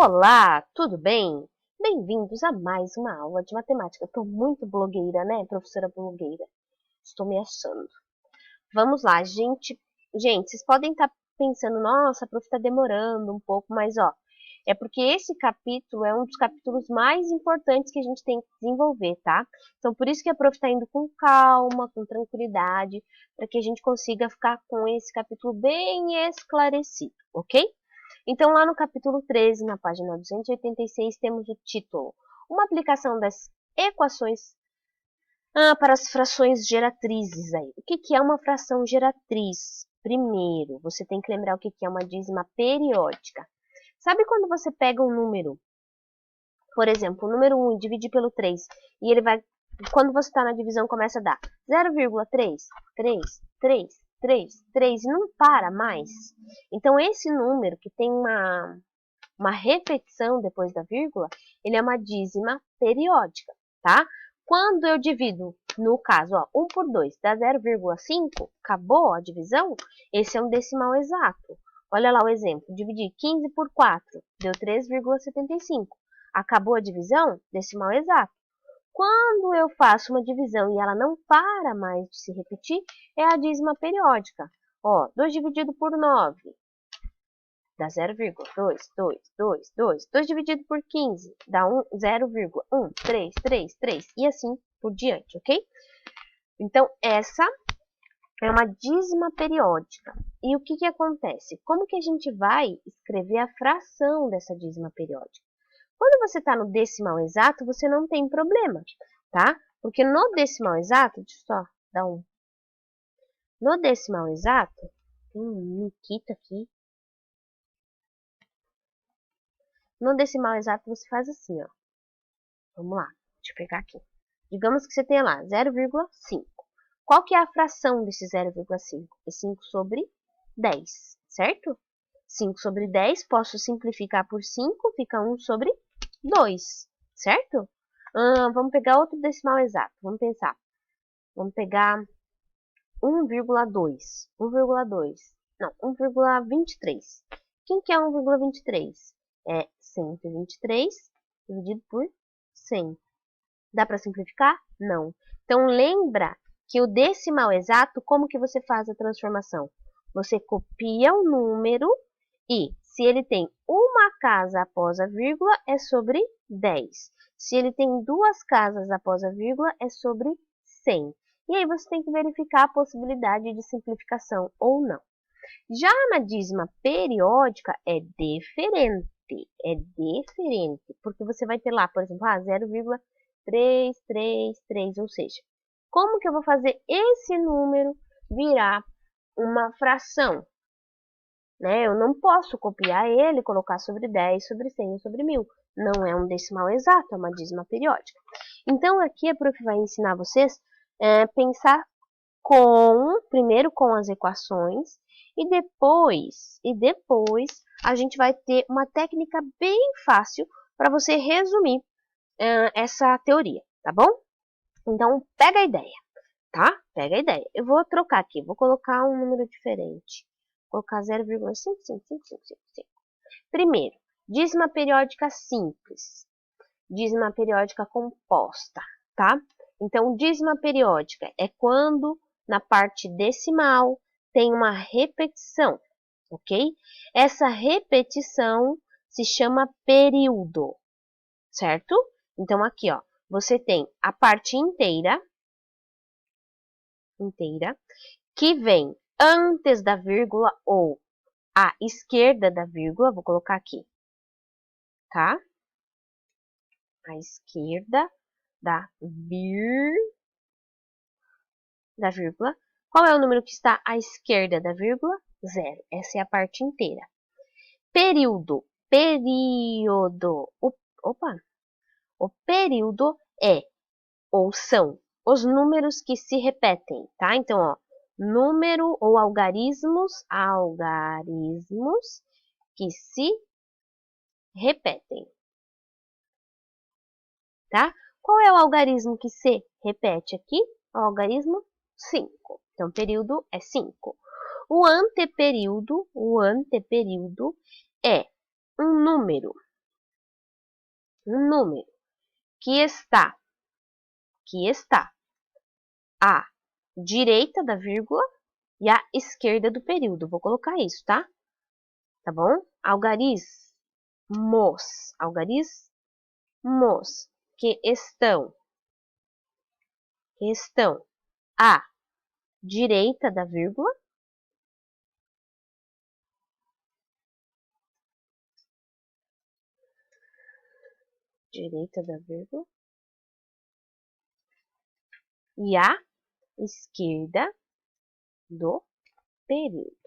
Olá, tudo bem? Bem-vindos a mais uma aula de matemática. Estou muito blogueira, né, professora blogueira? Estou me achando. Vamos lá, gente. Gente, vocês podem estar pensando, nossa, a prof está demorando um pouco, mas ó, é porque esse capítulo é um dos capítulos mais importantes que a gente tem que desenvolver, tá? Então, por isso que a prof está indo com calma, com tranquilidade, para que a gente consiga ficar com esse capítulo bem esclarecido, ok? Então, lá no capítulo 13, na página 286, temos o título: Uma aplicação das equações para as frações geratrizes. Aí. O que é uma fração geratriz? Primeiro, você tem que lembrar o que é uma dízima periódica. Sabe quando você pega um número, por exemplo, o número 1 e divide pelo 3, e ele vai, quando você está na divisão, começa a dar 0,3, 3, 3, 3, 3, e não para mais. Então, esse número que tem uma repetição depois da vírgula, ele é uma dízima periódica, tá? Quando eu divido, no caso, ó, 1 por 2 dá 0,5, acabou a divisão, esse é um decimal exato. Olha lá o exemplo, dividir 15 por 4, deu 3,75. Acabou a divisão? Decimal exato. Quando eu faço uma divisão e ela não para mais de se repetir, é a dízima periódica. Ó, 2 dividido por 9 dá 0,22222. 2 dividido por 15 dá 0,1333 e assim por diante, ok? Então, essa é uma dízima periódica. E o que acontece? Como que a gente vai escrever a fração dessa dízima periódica? Quando você está no decimal exato, você não tem problema, tá? Porque no decimal exato, deixa eu só dar um... No decimal exato, tem um Nikita aqui. No decimal exato, você faz assim, ó. Vamos lá, deixa eu pegar aqui. Digamos que você tenha lá 0,5. Qual que é a fração desse 0,5? É 5 sobre 10, certo? 5 sobre 10, posso simplificar por 5, fica 1 sobre 2, certo? Vamos pegar outro decimal exato, vamos pensar. Vamos pegar 1,2. 1,2. Não, 1,23. Quem que é 1,23? É 123 dividido por 100. Dá para simplificar? Não. Então, lembra que o decimal exato, como que você faz a transformação? Você copia o número e, se ele tem uma casa após a vírgula, é sobre 10. Se ele tem duas casas após a vírgula, é sobre 100. E aí você tem que verificar a possibilidade de simplificação ou não. Já na dízima periódica é diferente. É diferente, porque você vai ter lá, por exemplo, 0,333, ou seja, como que eu vou fazer esse número virar uma fração? Né? Eu não posso copiar ele e colocar sobre 10, sobre 100 ou sobre 1000. Não é um decimal exato, é uma dízima periódica. Então, aqui a prof vai ensinar vocês a pensar primeiro com as equações, e depois a gente vai ter uma técnica bem fácil para você resumir essa teoria, tá bom? Então, pega a ideia, tá? Pega a ideia. Eu vou trocar aqui, vou colocar um número diferente. Vou colocar 0,55555. Primeiro, dízima periódica simples. Dízima periódica composta, tá? Então, dízima periódica é quando na parte decimal tem uma repetição, ok? Essa repetição se chama período, certo? Então, aqui, ó, você tem a parte inteira, que vem antes da vírgula ou à esquerda da vírgula, vou colocar aqui, tá? À esquerda da vírgula. Qual é o número que está à esquerda da vírgula? 0. Essa é a parte inteira. Período. O período é ou são os números que se repetem, tá? Então, ó, número ou algarismos que se repetem, tá? Qual é o algarismo que se repete aqui? O algarismo 5. Então, período é 5. O anteperíodo é um número um número que está à direita da vírgula e à esquerda do período. Vou colocar isso, tá? Tá bom? Algarismos que estão à direita da vírgula e à esquerda do período.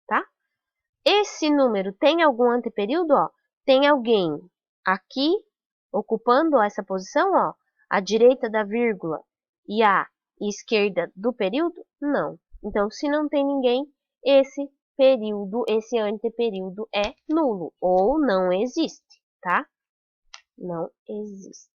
Tá? Esse número tem algum anteperíodo, ó? Tem alguém aqui ocupando essa posição, ó, à direita da vírgula e à esquerda do período? Não. Então, se não tem ninguém, esse anteperíodo é nulo ou não existe, tá? Não existe.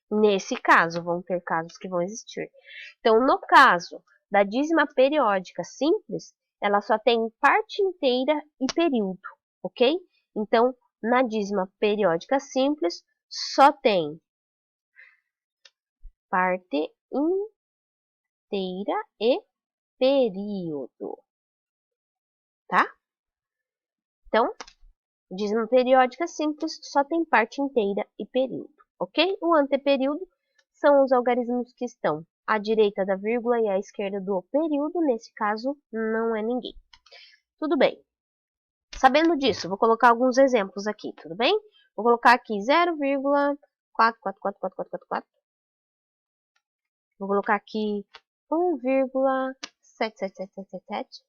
Nesse caso, vão ter casos que vão existir. Então, no caso da dízima periódica simples, ela só tem parte inteira e período, ok? Então, na dízima periódica simples, só tem parte inteira e período, tá? Então, dízima periódica simples só tem parte inteira e período, ok? O anteperíodo são os algarismos que estão à direita da vírgula e à esquerda do período. Nesse caso, não é ninguém. Tudo bem. Sabendo disso, vou colocar alguns exemplos aqui, tudo bem? Vou colocar aqui 0,444444. Vou colocar aqui 1,77777.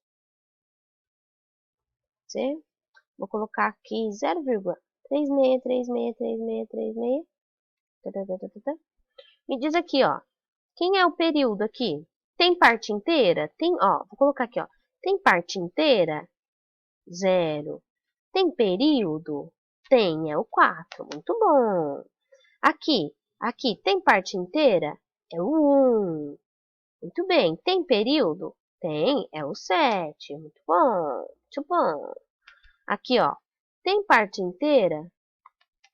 Vou colocar aqui 0,36363636. Me diz aqui, ó. Quem é o período aqui? Tem parte inteira? Tem, ó, vou colocar aqui, ó. Tem parte inteira? 0. Tem período? Tem, é o 4. Muito bom. Aqui, tem parte inteira? É o 1. Muito bem. Tem período? Tem, é o 7. Muito bom, muito bom. Aqui, ó. Tem parte inteira?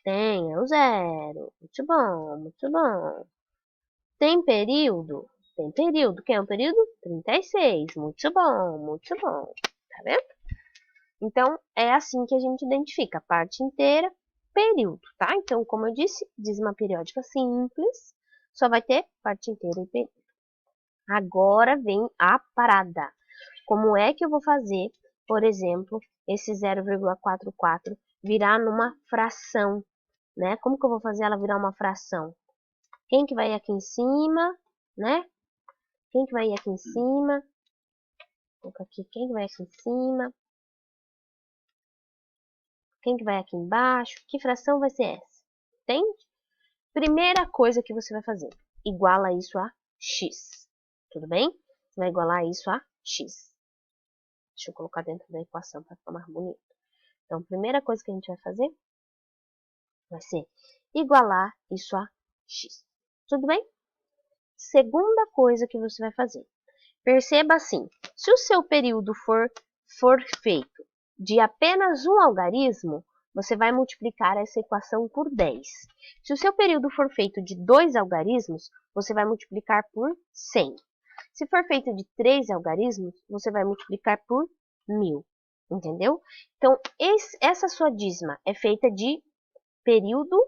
Tem, é o 0. Muito bom, muito bom. Tem período? Tem período. Quem é o período? 36. Muito bom, muito bom. Tá vendo? Então, é assim que a gente identifica parte inteira, período, tá? Então, como eu disse, dízima periódica simples, só vai ter parte inteira e período. Agora vem a parada. Como é que eu vou fazer, por exemplo, esse 0,44 virar numa fração, né? Como que eu vou fazer ela virar uma fração? Quem que vai aqui em cima, né? Quem que vai aqui em cima? Vou colocar aqui, quem que vai aqui em cima? Quem que vai aqui embaixo? Que fração vai ser essa? Entende? Primeira coisa que você vai fazer, iguala isso a x. Tudo bem? Você vai igualar isso a x. Deixa eu colocar dentro da equação para ficar mais bonito. Então, a primeira coisa que a gente vai fazer vai ser igualar isso a x. Tudo bem? Segunda coisa que você vai fazer. Perceba assim, se o seu período for feito de apenas um algarismo, você vai multiplicar essa equação por 10. Se o seu período for feito de 2 algarismos, você vai multiplicar por 100. Se for feito de 3 algarismos, você vai multiplicar por 1000. Entendeu? Então, essa sua dízima é feita de período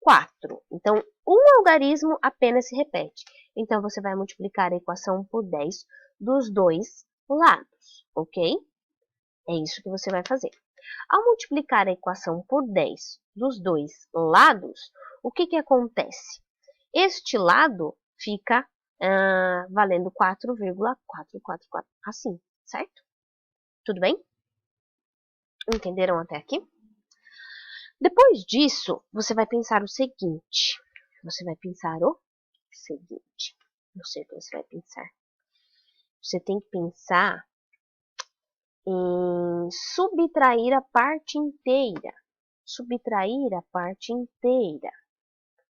4. Então, um algarismo apenas se repete. Então, você vai multiplicar a equação por 10 dos dois lados, ok? É isso que você vai fazer. Ao multiplicar a equação por 10 dos dois lados, o que que acontece? Este lado fica valendo 4,444, assim, certo? Tudo bem? Entenderam até aqui? Depois disso, você vai pensar o seguinte. Não sei o que você vai pensar. Você tem que pensar em subtrair a parte inteira. Subtrair a parte inteira.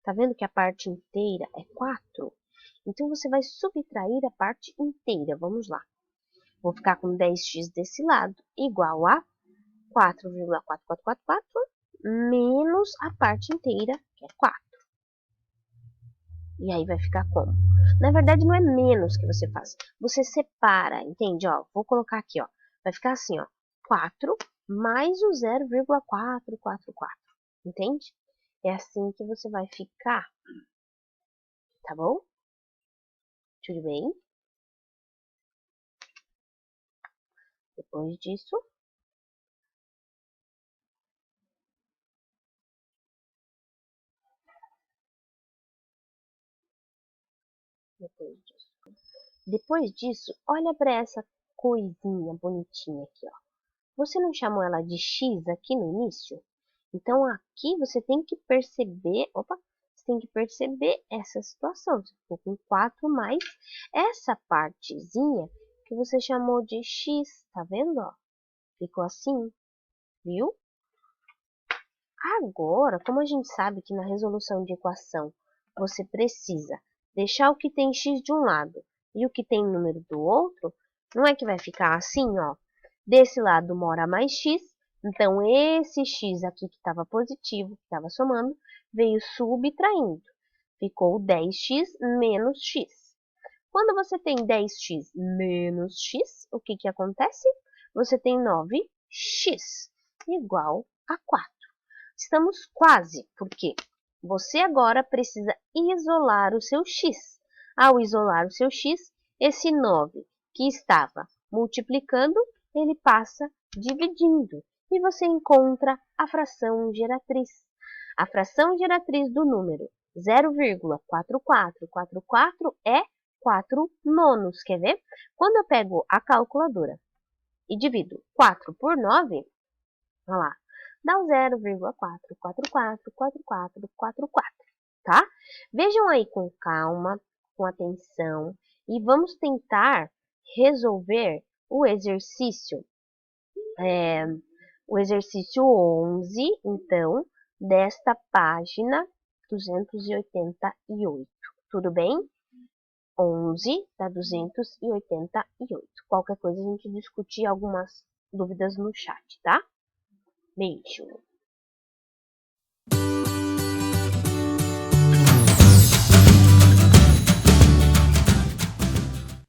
Tá vendo que a parte inteira é 4? Então, você vai subtrair a parte inteira. Vamos lá. Vou ficar com 10x desse lado, igual a 4,4444 menos a parte inteira, que é 4. E aí vai ficar como? Na verdade, não é menos que você faz. Você separa, entende? Ó, vou colocar aqui, ó. Vai ficar assim, ó. 4 mais o 0,444. Entende? É assim que você vai ficar. Tá bom? Tudo bem? Depois disso, depois disso, olha para essa coisinha bonitinha aqui, ó. Você não chamou ela de x aqui no início? Então aqui você tem que perceber, você tem que perceber essa situação. Você ficou com 4 mais essa partezinha que você chamou de x, tá vendo, ó? Ficou assim, viu? Agora, como a gente sabe que na resolução de equação você precisa deixar o que tem x de um lado e o que tem número do outro, não é que vai ficar assim, ó. Desse lado mora mais x, então esse x aqui que estava positivo, que estava somando, veio subtraindo. Ficou 10x menos x. Quando você tem 10x menos x, o que acontece? Você tem 9x igual a 4. Estamos quase, porque você agora precisa isolar o seu x. Ao isolar o seu x, esse 9 que estava multiplicando, ele passa dividindo. E você encontra a fração geratriz. A fração geratriz do número 0,4444 é 4 nonos. Quer ver? Quando eu pego a calculadora e divido 4 por 9, olha lá, dá o 0,4444444, tá? Vejam aí com calma, com atenção, e vamos tentar resolver o exercício, o exercício 11, então, desta página 288. Tudo bem? 11 da 288. Qualquer coisa a gente discutir algumas dúvidas no chat, tá? Beijo!